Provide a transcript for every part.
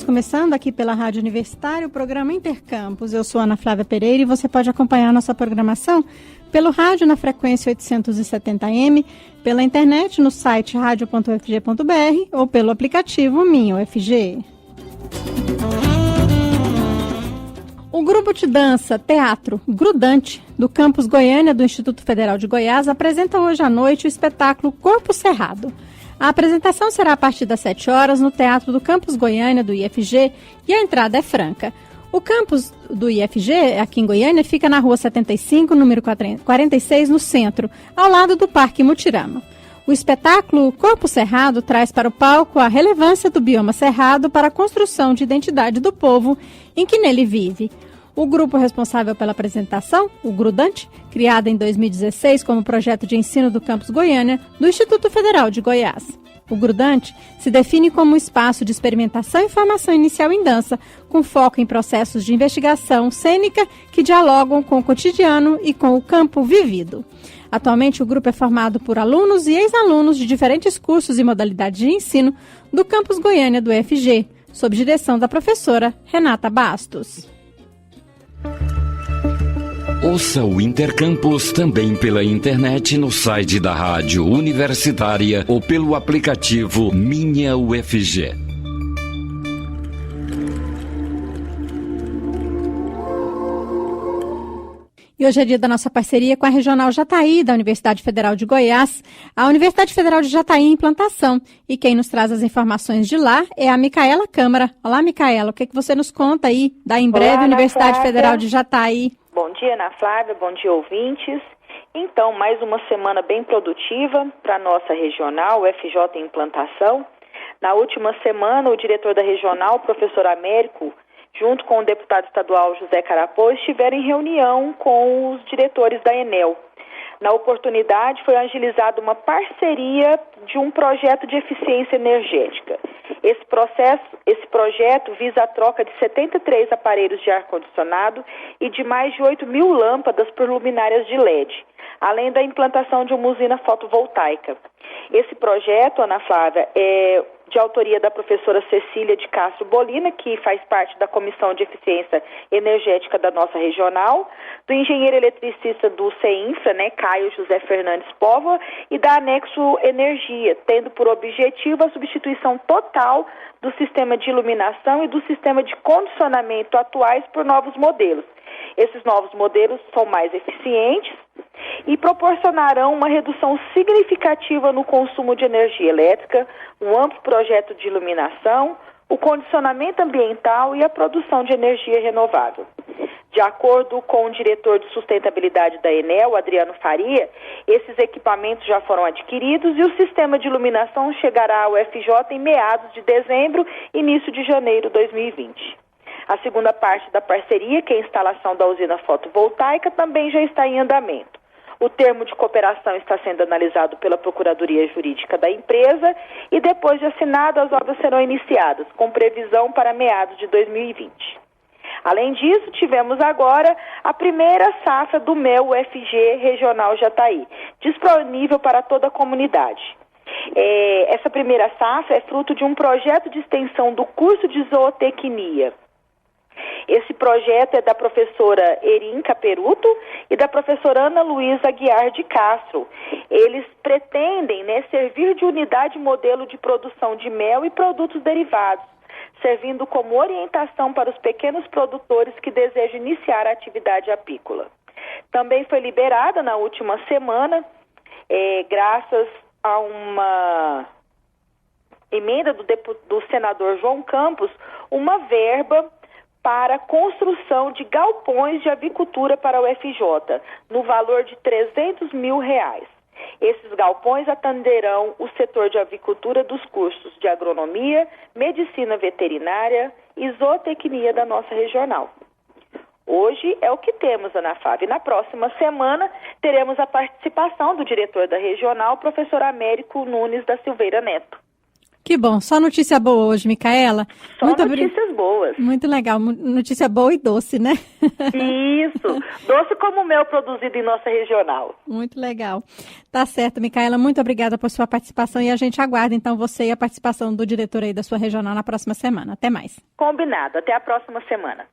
começando aqui pela Rádio Universitária o programa Intercampus. Eu sou Ana Flávia Pereira e você pode acompanhar nossa programação pelo rádio na frequência 870M, pela internet no site radio.ufg.br ou pelo aplicativo Minha UFG. O grupo de dança Teatro Grudante do Campus Goiânia do Instituto Federal de Goiás apresenta hoje à noite o espetáculo Corpo Cerrado. A apresentação será a partir das 7 horas no Teatro do Campus Goiânia do IFG e a entrada é franca. O campus do IFG, aqui em Goiânia, fica na Rua 75, número 46, no centro, ao lado do Parque Mutirama. O espetáculo Corpo Cerrado traz para o palco a relevância do bioma cerrado para a construção de identidade do povo em que nele vive. O grupo responsável pela apresentação, o Grudante, criado em 2016 como projeto de ensino do Campus Goiânia, do Instituto Federal de Goiás. O Grudante se define como um espaço de experimentação e formação inicial em dança, com foco em processos de investigação cênica que dialogam com o cotidiano e com o campo vivido. Atualmente, o grupo é formado por alunos e ex-alunos de diferentes cursos e modalidades de ensino do Campus Goiânia do UFG, sob direção da professora Renata Bastos. Ouça o Intercampus também pela internet no site da Rádio Universitária ou pelo aplicativo Minha UFG. E hoje é dia da nossa parceria com a Regional Jataí, da Universidade Federal de Goiás, a Universidade Federal de Jataí em implantação. E quem nos traz as informações de lá é a Micaela Câmara. Olá, Micaela, o que você nos conta aí da em breve Universidade Federal de Jataí? Bom dia, Ana Flávia, bom dia, ouvintes. Então, mais uma semana bem produtiva para a nossa regional, UFJ em implantação. Na última semana, o diretor da regional, o professor Américo, junto com o deputado estadual José Carapô, estiveram em reunião com os diretores da Enel. Na oportunidade, foi agilizada uma parceria de um projeto de eficiência energética. Esse projeto visa a troca de 73 aparelhos de ar-condicionado e de mais de 8 mil lâmpadas por luminárias de LED, além da implantação de uma usina fotovoltaica. Esse projeto, Ana Flávia, é de autoria da professora Cecília de Castro Bolina, que faz parte da Comissão de Eficiência Energética da nossa regional, do engenheiro eletricista do CEINFRA, Caio José Fernandes Póvoa, e da Anexo Energia, tendo por objetivo a substituição total do sistema de iluminação e do sistema de condicionamento atuais por novos modelos. Esses novos modelos são mais eficientes e proporcionarão uma redução significativa no consumo de energia elétrica, um amplo projeto de iluminação, o condicionamento ambiental e a produção de energia renovável. De acordo com o diretor de sustentabilidade da Enel, Adriano Faria, esses equipamentos já foram adquiridos e o sistema de iluminação chegará ao UFJ em meados de dezembro, início de janeiro de 2020. A segunda parte da parceria, que é a instalação da usina fotovoltaica, também já está em andamento. O termo de cooperação está sendo analisado pela Procuradoria Jurídica da empresa e depois de assinado as obras serão iniciadas, com previsão para meados de 2020. Além disso, tivemos agora a primeira safra do mel UFG Regional Jataí, disponível para toda a comunidade. Essa primeira safra é fruto de um projeto de extensão do curso de zootecnia. Esse projeto é da professora Erin Caperuto e da professora Ana Luísa Aguiar de Castro. Eles pretendem servir de unidade modelo de produção de mel e produtos derivados, servindo como orientação para os pequenos produtores que desejam iniciar a atividade apícola. Também foi liberada na última semana, graças a uma emenda do senador João Campos, uma verba para construção de galpões de avicultura para o UFJ, no valor de R$300 mil. Esses galpões atenderão o setor de avicultura dos cursos de agronomia, medicina veterinária e zootecnia da nossa regional. Hoje é o que temos, Ana Flávia. Na próxima semana teremos a participação do diretor da regional, professor Américo Nunes da Silveira Neto. Que bom. Só notícia boa hoje, Micaela. Só notícias boas. Muito legal. Notícia boa e doce, né? Isso. Doce como o mel produzido em nossa regional. Muito legal. Tá certo, Micaela. Muito obrigada por sua participação e a gente aguarda, então, você e a participação do diretor aí da sua regional na próxima semana. Até mais. Combinado. Até a próxima semana.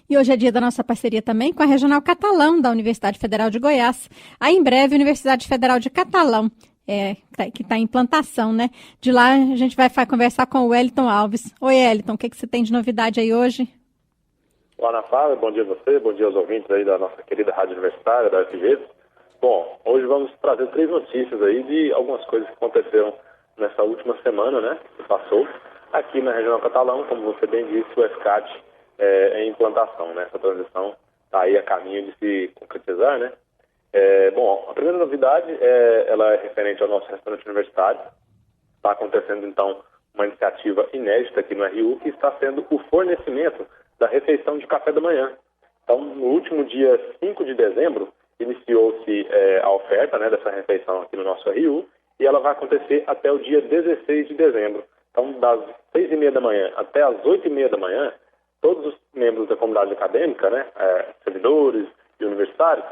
E hoje é dia da nossa parceria também com a Regional Catalão da Universidade Federal de Goiás. Aí, em breve, Universidade Federal de Catalão, que está em implantação, né? De lá, a gente vai conversar com o Wellington Alves. Oi, Wellington, o que você tem de novidade aí hoje? Olá, Ana Flávia, bom dia a você, bom dia aos ouvintes aí da nossa querida Rádio Universitária, da UFG. Bom, hoje vamos trazer 3 notícias aí de algumas coisas que aconteceram nessa última semana, né? Que passou aqui na Regional Catalão, como você bem disse, o FCAT em implantação, né? Essa transição está aí a caminho de se concretizar, né? Bom, a primeira novidade ela é referente ao nosso restaurante universitário. Está acontecendo, então, uma iniciativa inédita aqui no RU, que está sendo o fornecimento da refeição de café da manhã. Então, no último dia 5 de dezembro, iniciou-se a oferta, né, dessa refeição aqui no nosso RU, e ela vai acontecer até o dia 16 de dezembro. Então, das 6h30 da manhã até as 8h30 da manhã, todos os membros da comunidade acadêmica, né, servidores e universitários,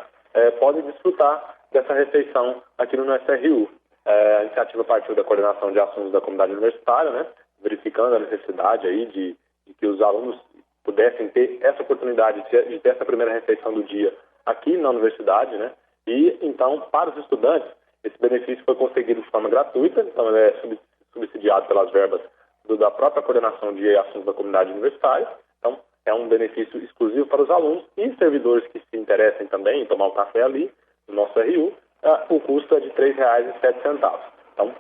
podem desfrutar dessa refeição aqui no nosso RU. A iniciativa partiu da coordenação de assuntos da comunidade universitária, né, verificando a necessidade aí de que os alunos pudessem ter essa oportunidade de ter essa primeira refeição do dia aqui na universidade, né, e então, para os estudantes, esse benefício foi conseguido de forma gratuita, então ele é subsidiado pelas verbas da própria coordenação de assuntos da comunidade universitária. Então, é um benefício exclusivo para os alunos e servidores que se interessem também em tomar um café ali no nosso RU. O custo é de R$ 3,07. Então,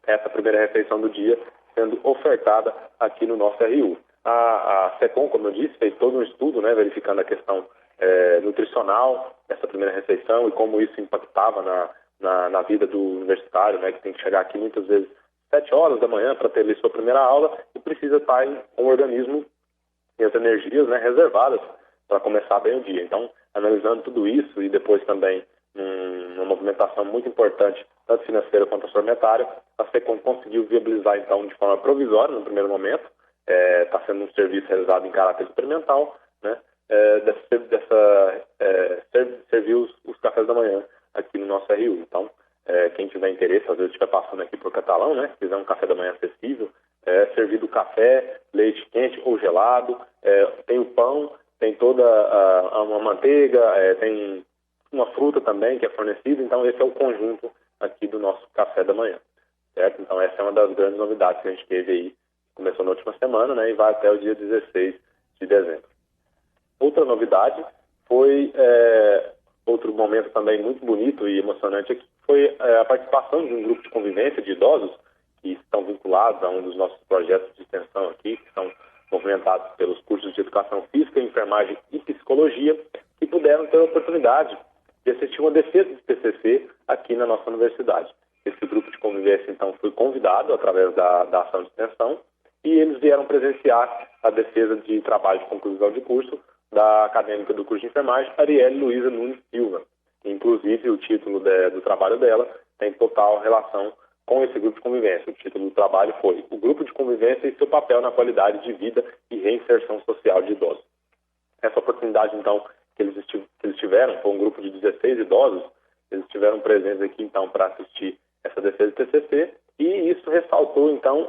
essa primeira refeição do dia sendo ofertada aqui no nosso RU. A SECOM, como eu disse, fez todo um estudo, né, verificando a questão nutricional dessa primeira refeição e como isso impactava na vida do universitário, né, que tem que chegar aqui muitas vezes 7 horas da manhã para ter ali sua primeira aula e precisa estar em um organismo e as energias, né, reservadas para começar bem o dia. Então, analisando tudo isso e depois também uma movimentação muito importante, tanto financeira quanto orçamentária, a SECOM conseguiu viabilizar, então, de forma provisória, no primeiro momento, está sendo um serviço realizado em caráter experimental, né, servir os cafés da manhã aqui no nosso RU. Então, quem tiver interesse, às vezes estiver passando aqui por Catalão, né, quiser um café da manhã acessível, servido café, leite quente ou gelado, tem o pão, tem toda uma manteiga, tem uma fruta também que é fornecida. Então esse é o conjunto aqui do nosso café da manhã, certo? Então essa é uma das grandes novidades que a gente teve aí, começou na última semana, né, e vai até o dia 16 de dezembro. Outra novidade foi outro momento também muito bonito e emocionante aqui, foi a participação de um grupo de convivência de idosos que estão vinculados a um dos nossos projetos de extensão aqui, que são movimentados pelos cursos de Educação Física, Enfermagem e Psicologia, que puderam ter a oportunidade de assistir uma defesa de TCC aqui na nossa universidade. Esse grupo de convivência, então, foi convidado através da ação de extensão e eles vieram presenciar a defesa de trabalho de conclusão de curso da acadêmica do curso de enfermagem, Arielle Luiza Nunes Silva. Inclusive, o título do trabalho dela tem total relação com esse grupo de convivência. O título do trabalho foi O Grupo de Convivência e seu papel na qualidade de vida e reinserção social de idosos. Essa oportunidade, então, que eles tiveram, foi um grupo de 16 idosos, eles estiveram presentes aqui, então, para assistir essa defesa de TCC, e isso ressaltou, então,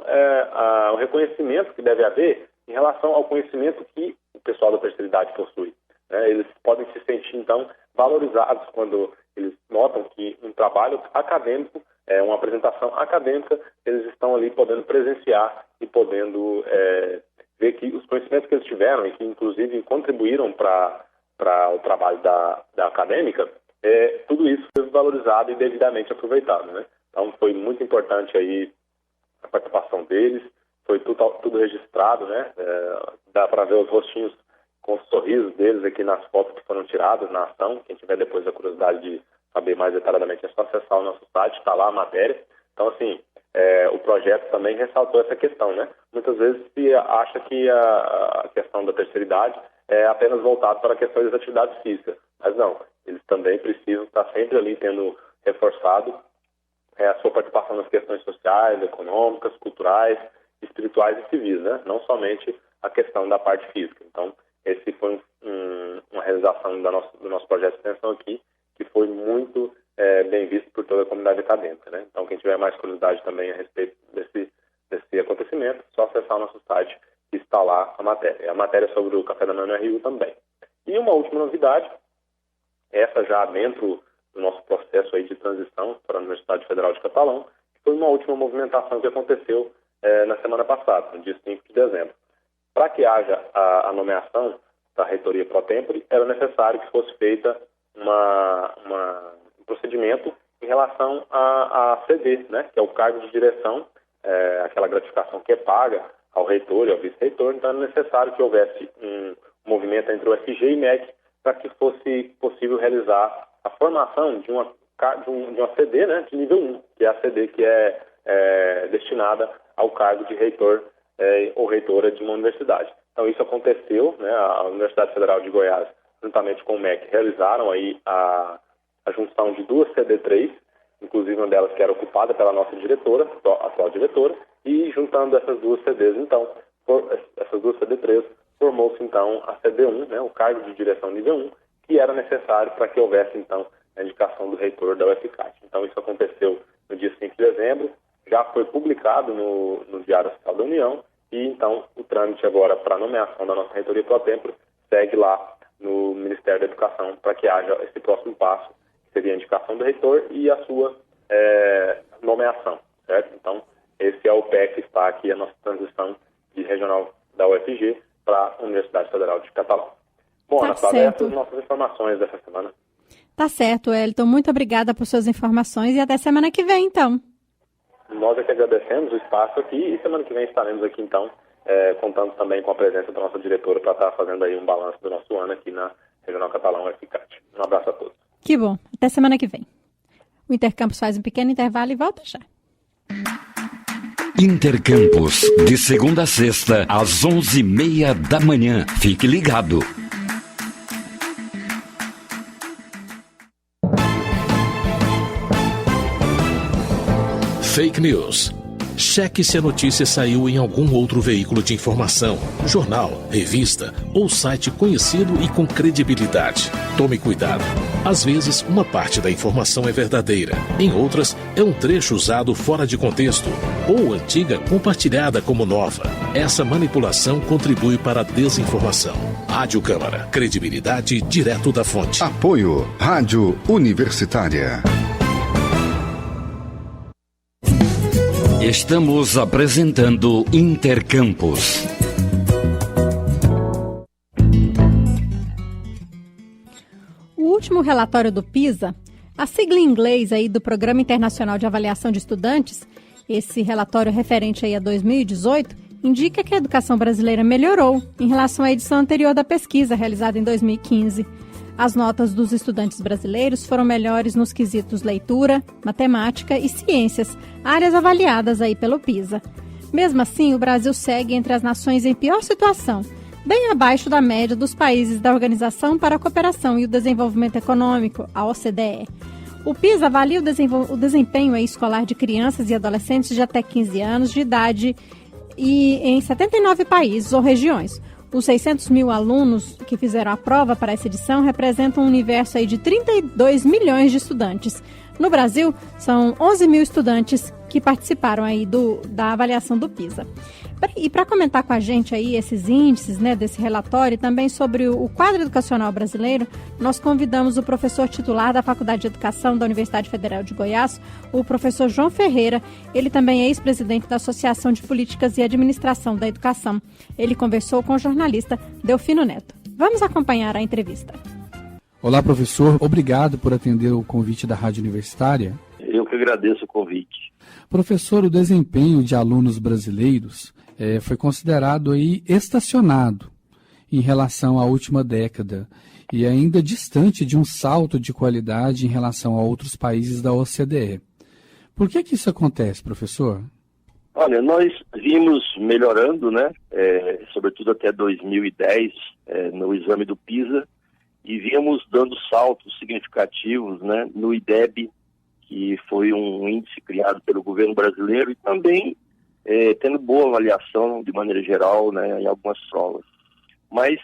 o reconhecimento que deve haver em relação ao conhecimento que o pessoal da terceira idade possui. Eles podem se sentir, então, valorizados quando eles notam que um trabalho acadêmico, uma apresentação acadêmica, eles estão ali podendo presenciar e podendo ver que os conhecimentos que eles tiveram e que, inclusive, contribuíram para o trabalho da acadêmica, tudo isso foi valorizado e devidamente aproveitado, né? Então, foi muito importante aí a participação deles, foi tudo registrado, né? Dá para ver os rostinhos com os sorrisos deles aqui nas fotos que foram tiradas na ação. Quem tiver depois a curiosidade de saber mais detalhadamente é só acessar o nosso site, está lá a matéria. Então, assim, o projeto também ressaltou essa questão, né? Muitas vezes se acha que a questão da terceira idade é apenas voltada para questões das atividades físicas, mas não, eles também precisam estar sempre ali tendo reforçado a sua participação nas questões sociais, econômicas, culturais, espirituais e civis, né? Não somente a questão da parte física. Então, esse foi uma realização do nosso projeto de extensão aqui, que foi muito bem visto por toda a comunidade acadêmica, né? Então, quem tiver mais curiosidade também a respeito desse acontecimento, é só acessar o nosso site, que está lá a matéria. A matéria sobre o café da manhã no RU também. E uma última novidade, essa já dentro do nosso processo aí de transição para a Universidade Federal de Catalão, que foi uma última movimentação que aconteceu na semana passada, no dia 5 de dezembro. Para que haja a nomeação da reitoria pro tempore, era necessário que fosse feita um procedimento em relação a CD, né, que é o cargo de direção, aquela gratificação que é paga ao reitor e ao vice-reitor. Então, é necessário que houvesse um movimento entre o FG e MEC para que fosse possível realizar a formação de uma CD, né, de nível 1, que é a CD que é destinada ao cargo de reitor ou reitora de uma universidade. Então, isso aconteceu, né, a Universidade Federal de Goiás, juntamente com o MEC, realizaram aí a junção de 2 CD3, inclusive uma delas que era ocupada pela nossa diretora, atual diretora, e juntando essas 2 CDs, então, essas 2 CD3, formou-se, então, a CD1, né, o cargo de direção nível 1, que era necessário para que houvesse, então, a indicação do reitor da UFCAT. Então, isso aconteceu no dia 5 de dezembro, já foi publicado no Diário Oficial da União, e, então, o trâmite agora para a nomeação da nossa reitoria pro tempore segue lá no Ministério da Educação para que haja esse próximo passo, que seria a indicação do reitor e a sua nomeação, certo? Então, esse é o pé que está aqui, a nossa transição de regional da UFG para a Universidade Federal de Catalão. Bom, Ana Flávia, essas nossas informações dessa semana. Tá certo, Wellington. Muito obrigada por suas informações e até semana que vem, então. Nós é que agradecemos o espaço aqui e semana que vem estaremos aqui, então, contando também com a presença da nossa diretora para estar fazendo aí um balanço do nosso ano aqui na Regional Catalão UFCAT. Um abraço a todos. Que bom. Até semana que vem. O Intercampus faz um pequeno intervalo e volta já. Intercampus, de segunda a sexta, às 11h30 da manhã. Fique ligado. Fake News. Cheque se a notícia saiu em algum outro veículo de informação, jornal, revista ou site conhecido e com credibilidade. Tome cuidado. Às vezes, uma parte da informação é verdadeira. Em outras, é um trecho usado fora de contexto ou antiga compartilhada como nova. Essa manipulação contribui para a desinformação. Rádio Câmara. Credibilidade direto da fonte. Apoio Rádio Universitária. Estamos apresentando Intercampus. O último relatório do PISA, a sigla em inglês aí do Programa Internacional de Avaliação de Estudantes, esse relatório referente aí a 2018, indica que a educação brasileira melhorou em relação à edição anterior da pesquisa realizada em 2015. As notas dos estudantes brasileiros foram melhores nos quesitos leitura, matemática e ciências, áreas avaliadas aí pelo PISA. Mesmo assim, o Brasil segue entre as nações em pior situação, bem abaixo da média dos países da Organização para a Cooperação e o Desenvolvimento Econômico, a OCDE. O PISA avalia o desempenho escolar de crianças e adolescentes de até 15 anos de idade e em 79 países ou regiões. Os 600 mil alunos que fizeram a prova para essa edição representam um universo aí de 32 milhões de estudantes. No Brasil, são 11 mil estudantes que participaram aí da avaliação do PISA. E para comentar com a gente aí esses índices, né, desse relatório e também sobre o quadro educacional brasileiro, nós convidamos o professor titular da Faculdade de Educação da Universidade Federal de Goiás, o professor João Ferreira. Ele também é ex-presidente da Associação de Políticas e Administração da Educação. Ele conversou com o jornalista Delfino Neto. Vamos acompanhar a entrevista. Olá, professor. Obrigado por atender o convite da Rádio Universitária. Eu que agradeço o convite. Professor, o desempenho de alunos brasileiros foi considerado aí estacionado em relação à última década e ainda distante de um salto de qualidade em relação a outros países da OCDE. Por que isso acontece, professor? Olha, nós vimos melhorando, né, sobretudo até 2010, no exame do PISA, e víamos dando saltos significativos, né, no IDEB, que foi um índice criado pelo governo brasileiro e também tendo boa avaliação de maneira geral, né, em algumas provas. Mas,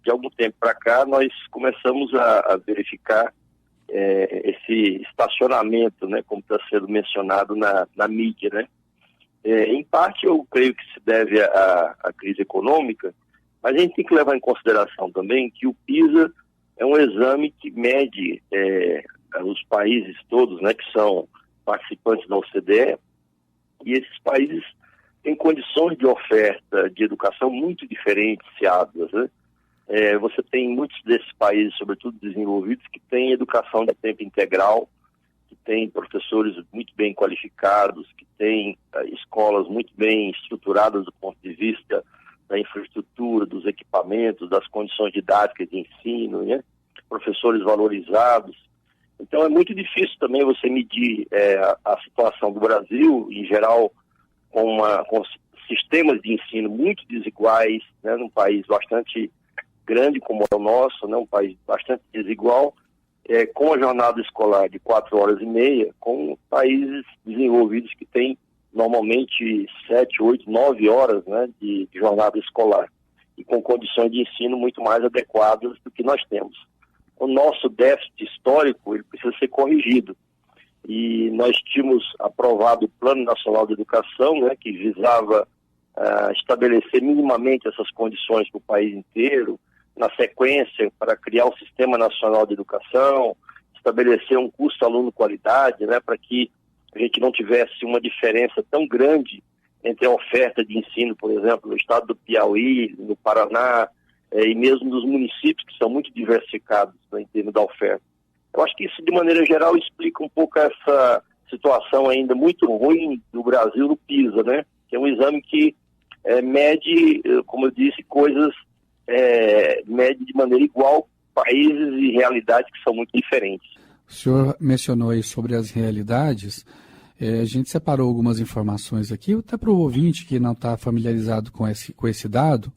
de algum tempo para cá, nós começamos a verificar esse estacionamento, né, como está sendo mencionado na mídia, né? Em parte, eu creio que se deve à crise econômica, mas a gente tem que levar em consideração também que o PISA é um exame que mede os países todos, né, que são participantes da OCDE, e esses países têm condições de oferta de educação muito diferenciadas, né? Você tem muitos desses países, sobretudo desenvolvidos, que têm educação de tempo integral, que têm professores muito bem qualificados, que têm escolas muito bem estruturadas do ponto de vista da infraestrutura, dos equipamentos, das condições didáticas de ensino, né? Professores valorizados. Então é muito difícil também você medir a situação do Brasil, em geral, com sistemas de ensino muito desiguais, né? Num país bastante grande como é o nosso, né? Um país bastante desigual, com a jornada escolar de 4 horas e meia, com países desenvolvidos que têm normalmente 7, 8, 9 horas, né, de jornada escolar, e com condições de ensino muito mais adequadas do que nós temos. O nosso déficit histórico ele precisa ser corrigido. E nós tínhamos aprovado o Plano Nacional de Educação, né, que visava estabelecer minimamente essas condições para o país inteiro, na sequência, para criar um Sistema Nacional de Educação, estabelecer um custo-aluno-qualidade, né, para que a gente não tivesse uma diferença tão grande entre a oferta de ensino, por exemplo, no estado do Piauí, no Paraná, e mesmo nos municípios que são muito diversificados, né, em termos da oferta. Eu acho que isso, de maneira geral, explica um pouco essa situação ainda muito ruim do Brasil no PISA, né? Que é um exame que mede, como eu disse, coisas, mede de maneira igual países e realidades que são muito diferentes. O senhor mencionou aí sobre as realidades. A gente separou algumas informações aqui, até para o ouvinte que não está familiarizado com esse dado.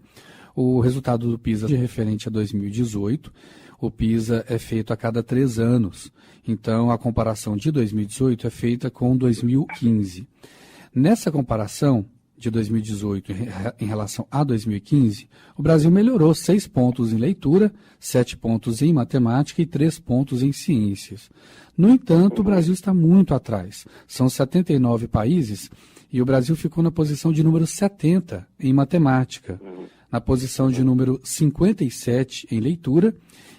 O resultado do PISA é referente a 2018. O PISA é feito a cada 3 anos. Então, a comparação de 2018 é feita com 2015. Nessa comparação de 2018 em relação a 2015, o Brasil melhorou 6 pontos em leitura, 7 pontos em matemática e 3 pontos em ciências. No entanto, o Brasil está muito atrás. São 79 países e o Brasil ficou na posição de número 70 em matemática, na posição de número 57 em leitura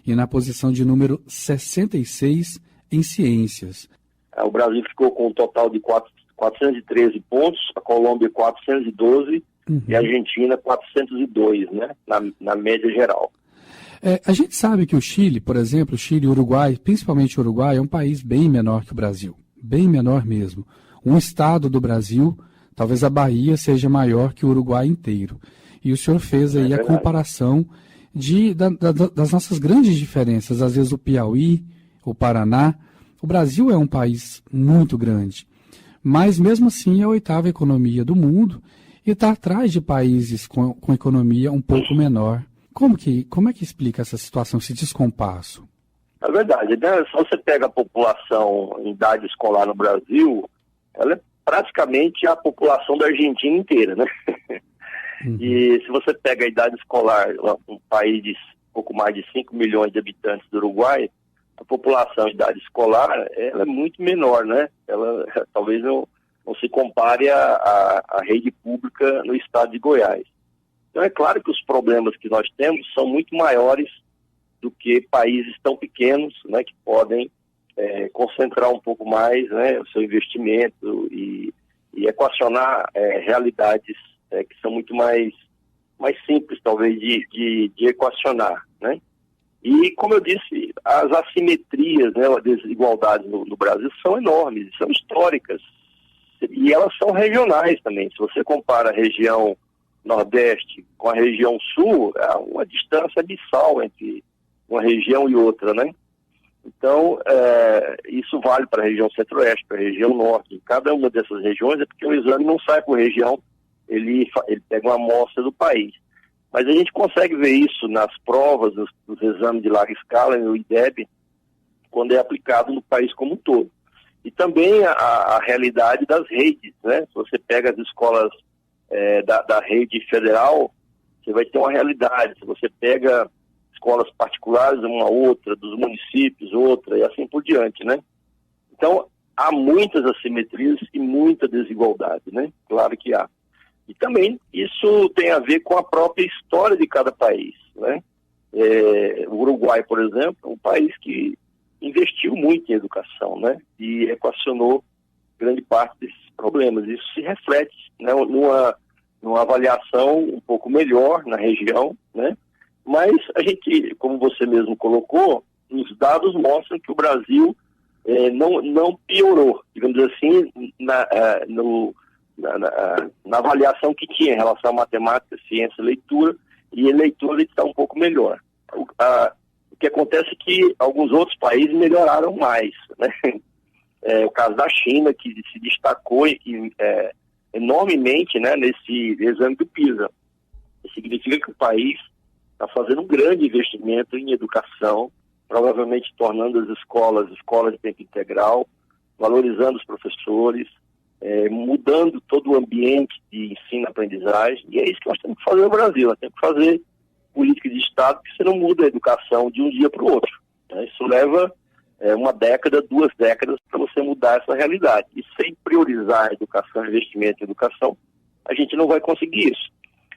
e na posição de número 66 em ciências. O Brasil ficou com um total de 413 pontos, a Colômbia 412 e a Argentina 402, né, na média geral. A gente sabe que o Chile, por exemplo, o Chile e o Uruguai, principalmente o Uruguai, é um país bem menor que o Brasil, bem menor mesmo. Um estado do Brasil, talvez a Bahia, seja maior que o Uruguai inteiro. E o senhor fez aí a comparação das nossas grandes diferenças, às vezes o Piauí, o Paraná. O Brasil é um país muito grande, mas mesmo assim é a 8ª economia do mundo e está atrás de países com economia um pouco menor. Como é que explica essa situação, esse descompasso? É verdade, né? Se você pega a população em idade escolar no Brasil, ela é praticamente a população da Argentina inteira, né? E se você pega a idade escolar, um país de pouco mais de 5 milhões de habitantes do Uruguai, a população em idade escolar ela é muito menor, né? Ela talvez não se compare à rede pública no estado de Goiás. Então é claro que os problemas que nós temos são muito maiores do que países tão pequenos, né, que podem concentrar um pouco mais, né, o seu investimento e equacionar realidades que são muito mais simples, talvez, de equacionar, né? E, como eu disse, as assimetrias, né, as desigualdades no Brasil são enormes, são históricas. E elas são regionais também. Se você compara a região Nordeste com a região Sul, há uma distância abissal entre uma região e outra, né? Então, isso vale para a região Centro-Oeste, para a região Norte. Em cada uma dessas regiões é porque o exame não sai por região, ele pega uma amostra do país. Mas a gente consegue ver isso nas provas, nos exames de larga escala, no IDEB, quando é aplicado no país como um todo. E também a realidade das redes, né? Se você pega as escolas da rede federal, você vai ter uma realidade. Se você pega escolas particulares, uma outra, dos municípios, outra, e assim por diante, né? Então, há muitas assimetrias e muita desigualdade, né? Claro que há. E também isso tem a ver com a própria história de cada país, né? O Uruguai, por exemplo, é um país que investiu muito em educação, né? E equacionou grande parte desses problemas. Isso se reflete, né, numa avaliação um pouco melhor na região, né? Mas a gente, como você mesmo colocou, os dados mostram que o Brasil não piorou, digamos assim, na avaliação que tinha em relação à matemática, ciência, leitura, e a leitura está um pouco melhor. O que acontece é que alguns outros países melhoraram mais, né? O caso da China, que se destacou enormemente, né, nesse exame do PISA. Isso significa que o país está fazendo um grande investimento em educação, provavelmente tornando as escolas de tempo integral, valorizando os professores, mudando todo o ambiente de ensino-aprendizagem, e é isso que nós temos que fazer no Brasil. Nós temos que fazer política de Estado, que você não muda a educação de um dia para o outro, né? Isso leva uma década, 2 décadas para você mudar essa realidade. E sem priorizar a educação, investimento em educação, a gente não vai conseguir isso.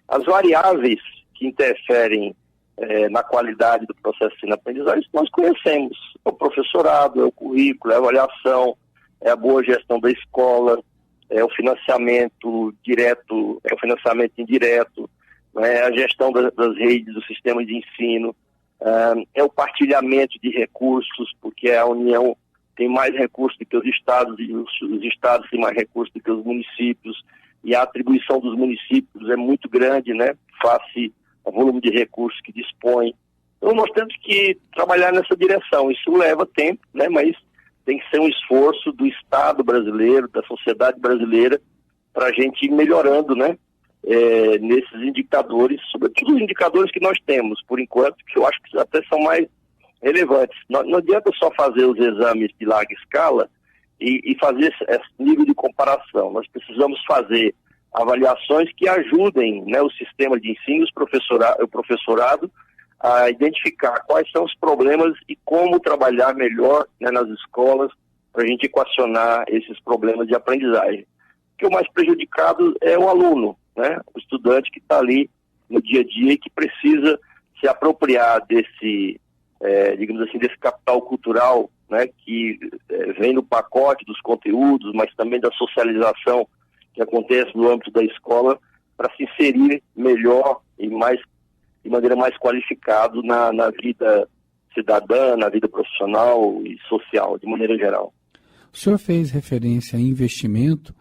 As variáveis que interferem na qualidade do processo de ensino-aprendizagem, nós conhecemos. É o professorado, é o currículo, é a avaliação, é a boa gestão da escola, é o financiamento direto, é o financiamento indireto, é a gestão das redes, do sistema de ensino, é o partilhamento de recursos, porque a União tem mais recursos do que os estados, e os estados têm mais recursos do que os municípios, e a atribuição dos municípios é muito grande, né, face ao volume de recursos que dispõe. Então nós temos que trabalhar nessa direção. Isso leva tempo, né, mas tem que ser um esforço do Estado brasileiro, da sociedade brasileira, para a gente ir melhorando, né, nesses indicadores, sobretudo os indicadores que nós temos, por enquanto, que eu acho que até são mais relevantes. Não adianta só fazer os exames de larga escala e fazer esse nível de comparação. Nós precisamos fazer avaliações que ajudem, né, o sistema de ensino, o professorado, a identificar quais são os problemas e como trabalhar melhor, né, nas escolas para a gente equacionar esses problemas de aprendizagem. Porque o mais prejudicado é o aluno, né, o estudante que está ali no dia a dia e que precisa se apropriar desse, digamos assim, desse capital cultural, né, que vem no pacote dos conteúdos, mas também da socialização que acontece no âmbito da escola, para se inserir melhor e de maneira mais qualificada na vida cidadã, na vida profissional e social, de maneira geral. O senhor fez referência a investimento.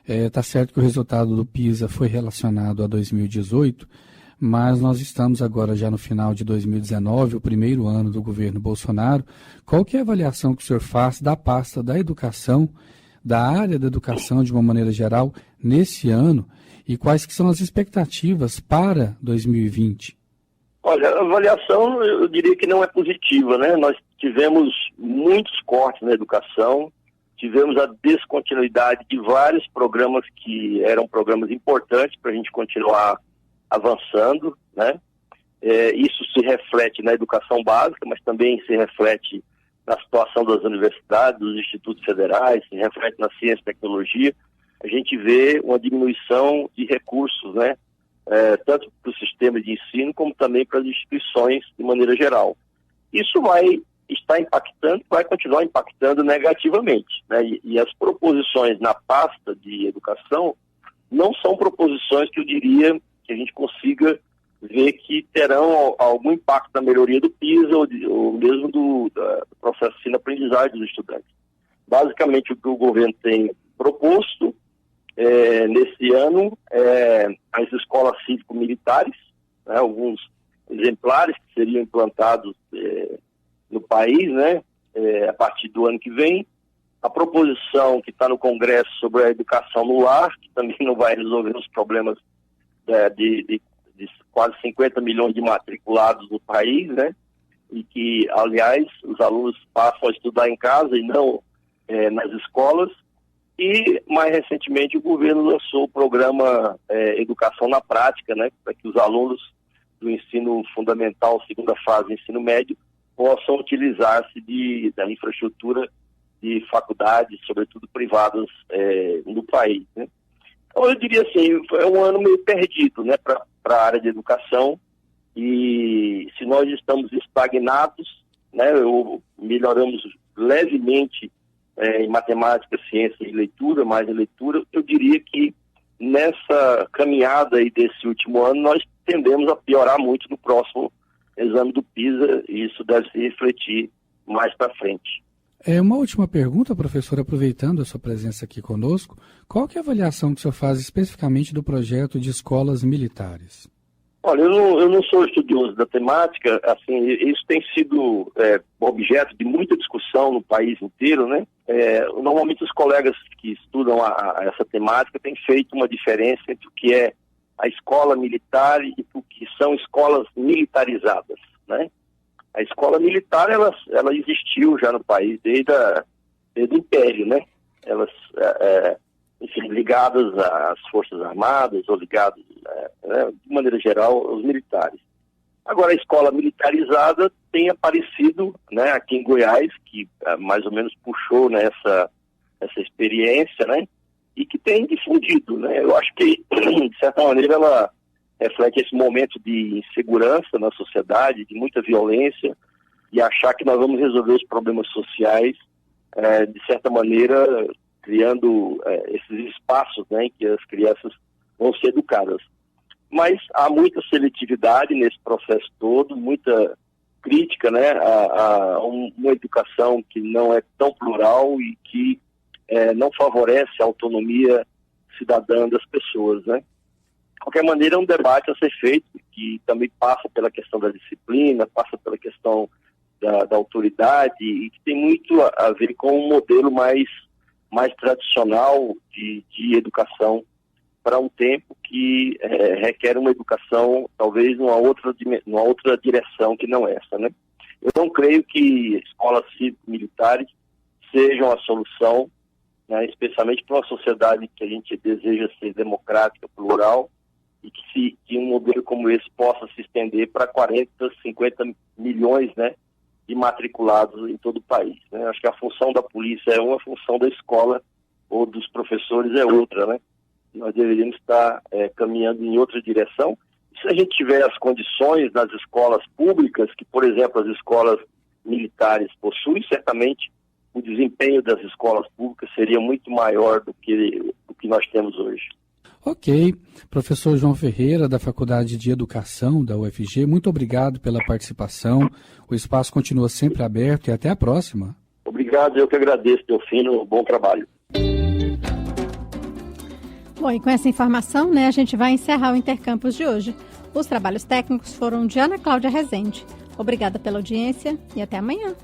Está certo que o resultado do PISA foi relacionado a 2018, mas nós estamos agora já no final de 2019, o primeiro ano do governo Bolsonaro. Qual que é a avaliação que o senhor faz da pasta da educação, da área da educação de uma maneira geral, nesse ano, e quais que são as expectativas para 2020? Olha, a avaliação eu diria que não é positiva, né? Nós tivemos muitos cortes na educação, tivemos a descontinuidade de vários programas que eram programas importantes para a gente continuar avançando, né? Isso se reflete na educação básica, mas também se reflete na situação das universidades, dos institutos federais, se reflete na ciência e tecnologia. A gente vê uma diminuição de recursos, né? Tanto para o sistema de ensino, como também para as instituições de maneira geral. Isso vai continuar impactando negativamente, né? E as proposições na pasta de educação não são proposições que eu diria que a gente consiga ver que terão algum impacto na melhoria do PISA ou mesmo do processo de ensino-aprendizagem dos estudantes. Basicamente, o que o governo tem proposto nesse ano as escolas cívico-militares, né, alguns exemplares que seriam implantados no país, né, a partir do ano que vem. A proposição que está no Congresso sobre a educação no lar, que também não vai resolver os problemas de quase 50 milhões de matriculados no país, né, e que, aliás, os alunos passam a estudar em casa e não nas escolas. E, mais recentemente, o governo lançou o programa Educação na Prática, né, para que os alunos do ensino fundamental, segunda fase, ensino médio, possam utilizar-se da infraestrutura de faculdades, sobretudo privadas, no país, né? Então, eu diria assim, foi um ano meio perdido, né, para a área de educação, e se nós estamos estagnados, né, melhoramos levemente em matemática, ciência e leitura, mais em leitura, eu diria que nessa caminhada aí desse último ano, nós tendemos a piorar muito no próximo exame do PISA, e isso deve se refletir mais para frente. Uma última pergunta, professor, aproveitando a sua presença aqui conosco, qual que é a avaliação que o senhor faz especificamente do projeto de escolas militares? Olha, eu não sou estudioso da temática, assim, isso tem sido objeto de muita discussão no país inteiro, né? Normalmente os colegas que estudam essa temática têm feito uma diferença entre o que é a escola militar e o que são escolas militarizadas, né? A escola militar, ela existiu já no país desde o Império, né? Elas, enfim, ligadas às Forças Armadas ou ligadas, de maneira geral, aos militares. Agora, a escola militarizada tem aparecido, né, aqui em Goiás, que mais ou menos puxou, né, essa experiência, né, e que tem difundido, né? Eu acho que, de certa maneira, ela reflete esse momento de insegurança na sociedade, de muita violência, e achar que nós vamos resolver os problemas sociais, de certa maneira, criando esses espaços, né, em que as crianças vão ser educadas. Mas há muita seletividade nesse processo todo, muita crítica, né, a uma educação que não é tão plural e que não favorece a autonomia cidadã das pessoas, né? De qualquer maneira, é um debate a ser feito, que também passa pela questão da disciplina, passa pela questão da autoridade, e que tem muito a ver com um modelo mais tradicional de educação para um tempo que requer uma educação, talvez, numa outra direção que não essa, né? Eu não creio que escolas militares sejam a solução, né, especialmente para uma sociedade que a gente deseja ser democrática, plural, e que um modelo como esse possa se estender para 40, 50 milhões, né, de matriculados em todo o país, né? Acho que a função da polícia é uma, a função da escola ou dos professores é outra, né? Nós deveríamos estar caminhando em outra direção. Se a gente tiver as condições nas escolas públicas, que, por exemplo, as escolas militares possuem, certamente o desempenho das escolas públicas seria muito maior do que nós temos hoje. Ok. Professor João Ferreira, da Faculdade de Educação da UFG, muito obrigado pela participação. O espaço continua sempre aberto e até a próxima. Obrigado, eu que agradeço, Delfino. Bom trabalho. Bom, e com essa informação, né, a gente vai encerrar o Intercampus de hoje. Os trabalhos técnicos foram de Ana Cláudia Rezende. Obrigada pela audiência e até amanhã.